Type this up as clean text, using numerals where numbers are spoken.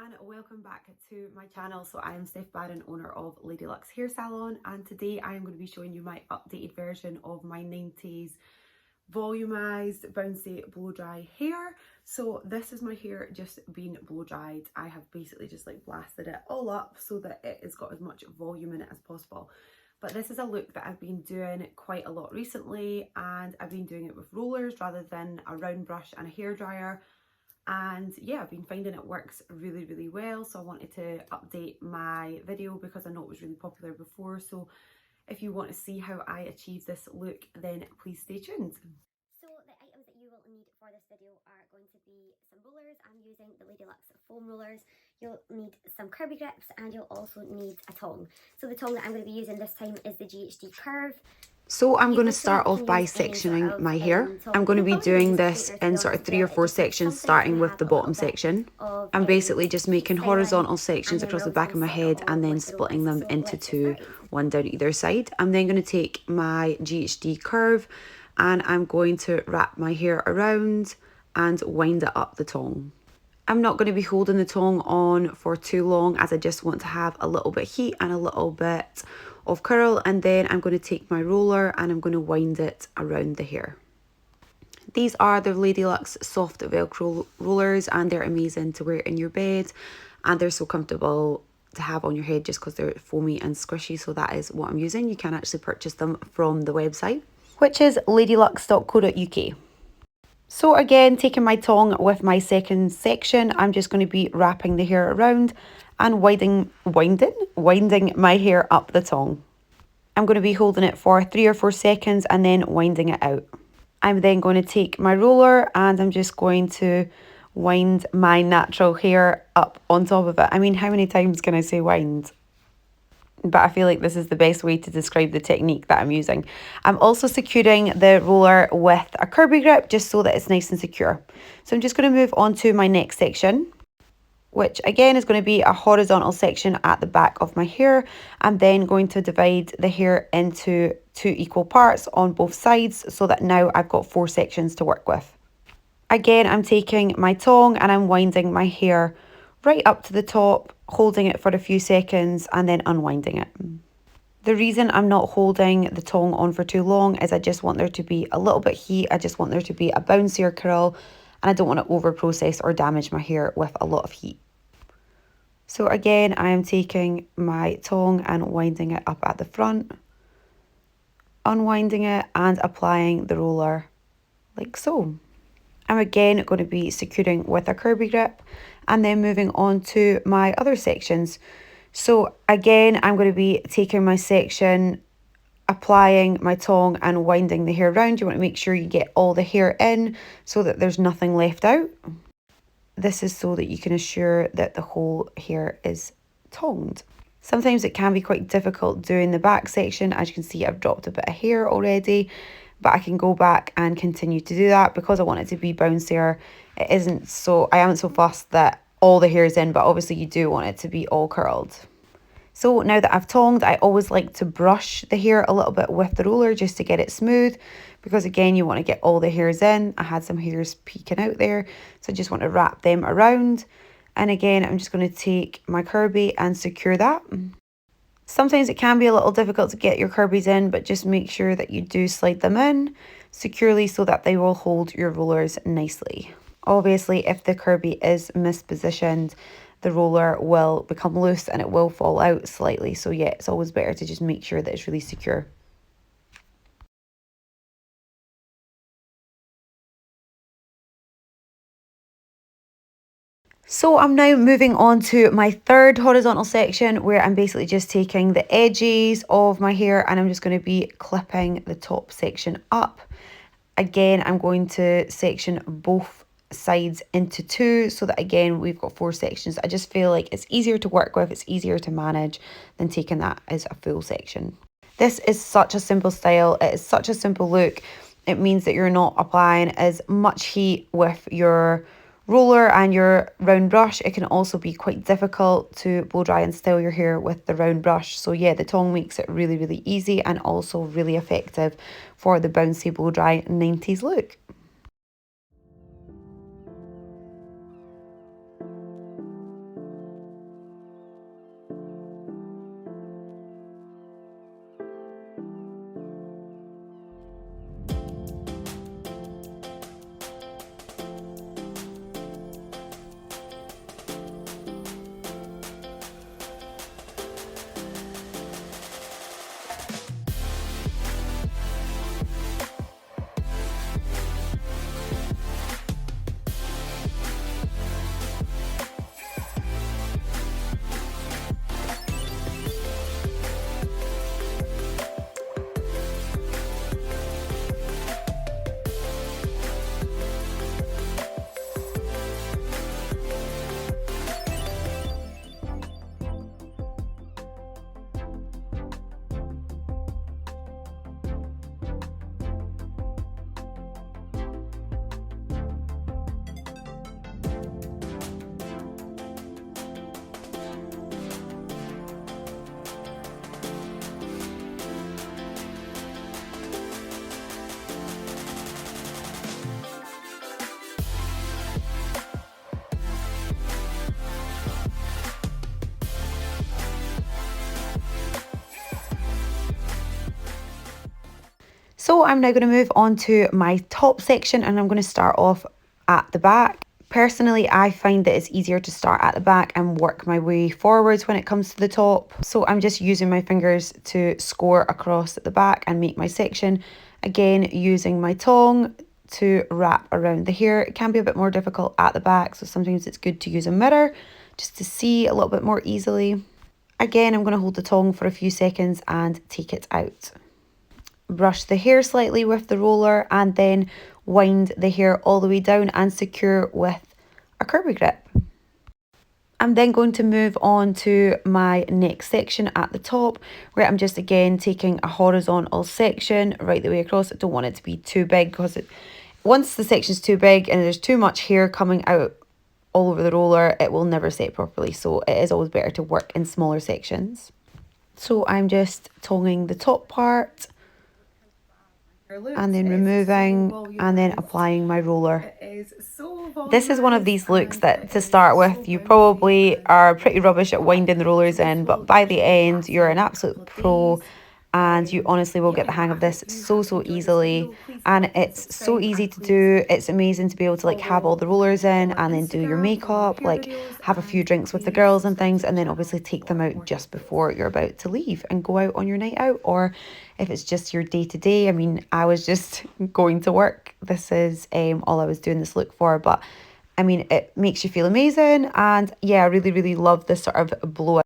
and welcome back to my channel. So I am Steph Barron, owner of Lady Luxe Hair Salon, and today I am going to be showing you my updated version of my 90s volumized bouncy blow dry hair. So this is my hair just being blow dried. I have basically just like blasted it all up so that it has got as much volume in it as possible. But this is a look that I've been doing quite a lot recently, and I've been doing it with rollers rather than a round brush and a hairdryer. And yeah, I've been finding it works really well, so I wanted to update my video because I know it was really popular before. So if you want to see how I achieve this look, then please stay tuned. So the items that you will need for this video are going to be some rollers. I'm using the Lady Luxe foam rollers. You'll need some Kirby grips, and you'll also need a tongue. So the tongue that I'm going to be using this time is the GHD Curve. So I'm going to start off by sectioning my hair. I'm going to be doing this in sort of 3 or 4 sections, starting with the bottom section. I'm basically just making horizontal sections across the back of my head and then splitting them into 2, one down either side. I'm then going to take my GHD Curve and I'm going to wrap my hair around and wind it up the tongue. I'm not going to be holding the tongue on for too long, as I just want to have a little bit of heat and a little bit of curl, and then I'm going to take my roller and I'm going to wind it around the hair. These are the Lady Luxe soft velcro rollers, and they're amazing to wear in your bed, and they're so comfortable to have on your head just because they're foamy and squishy. So that is what I'm using. You can actually purchase them from the website, which is ladyluxe.co.uk. So again, taking my tongue with my second section, I'm just going to be wrapping the hair around and winding my hair up the tongue. I'm going to be holding it for 3 or 4 seconds and then winding it out. I'm then going to take my roller and I'm just going to wind my natural hair up on top of it. I mean, how many times can I say wind? But I feel like this is the best way to describe the technique that I'm using. I'm also securing the roller with a Kirby grip just so that it's nice and secure. So I'm just going to move on to my next section, which again is going to be a horizontal section at the back of my hair. I'm then going to divide the hair into 2 equal parts on both sides so that now I've got 4 sections to work with. Again, I'm taking my tongue and I'm winding my hair right up to the top, holding it for a few seconds and then unwinding it. The reason I'm not holding the tongue on for too long is I just want there to be a little bit of heat. I just want there to be a bouncier curl, and I don't want to over process or damage my hair with a lot of heat. So again, I am taking my tongue and winding it up at the front, unwinding it and applying the roller like so. I'm again going to be securing with a Kirby grip and then moving on to my other sections. So again, I'm going to be taking my section, applying my tongue and winding the hair around. You want to make sure you get all the hair in so that there's nothing left out. This is so that you can assure that the whole hair is tongued. Sometimes it can be quite difficult doing the back section. As you can see, I've dropped a bit of hair already, but I can go back and continue to do that because I want it to be bouncier. I am so fussed that all the hair is in, but obviously you do want it to be all curled. So now that I've tongued, I always like to brush the hair a little bit with the roller just to get it smooth, because again, you want to get all the hairs in. I had some hairs peeking out there, so I just want to wrap them around. And again, I'm just going to take my Kirby and secure that. Sometimes it can be a little difficult to get your Kirbies in, but just make sure that you do slide them in securely so that they will hold your rollers nicely. Obviously, if the Kirby is mispositioned, the roller will become loose and it will fall out slightly. So yeah, it's always better to just make sure that it's really secure. So I'm now moving on to my third horizontal section, where I'm basically just taking the edges of my hair and I'm just going to be clipping the top section up. Again, I'm going to section both sides into 2 so that again we've got 4 sections. I just feel like it's easier to work with, it's easier to manage than taking that as a full section. This is such a simple style, it is such a simple look. It means that you're not applying as much heat with your roller and your round brush. It can also be quite difficult to blow dry and style your hair with the round brush. So yeah, the tongue makes it really easy and also really effective for the bouncy blow dry 90s look. So I'm now going to move on to my top section, and I'm going to start off at the back. Personally, I find that it's easier to start at the back and work my way forwards when it comes to the top. So I'm just using my fingers to score across the back and make my section. Again, using my tongue to wrap around the hair. It can be a bit more difficult at the back, so sometimes it's good to use a mirror just to see a little bit more easily. Again, I'm going to hold the tongue for a few seconds and take it out. Brush the hair slightly with the roller and then wind the hair all the way down and secure with a Kirby grip. I'm then going to move on to my next section at the top, where I'm just again taking a horizontal section right the way across. I don't want it to be too big, because once the section's too big and there's too much hair coming out all over the roller, it will never set properly. So it is always better to work in smaller sections. So I'm just tonguing the top part and then removing and then applying my roller. This is one of these looks that, to start with, you probably are pretty rubbish at winding the rollers in, but by the end you're an absolute pro and you honestly will get the hang of this so easily, and it's so easy to do. It's amazing to be able to like have all the rollers in and then do your makeup, like have a few drinks with the girls and things, and then obviously take them out just before you're about to leave and go out on your night out. Or if it's just your day-to-day, I mean, I was just going to work, this is all I was doing this look for, but I mean, it makes you feel amazing. And yeah, I really love this sort of blowout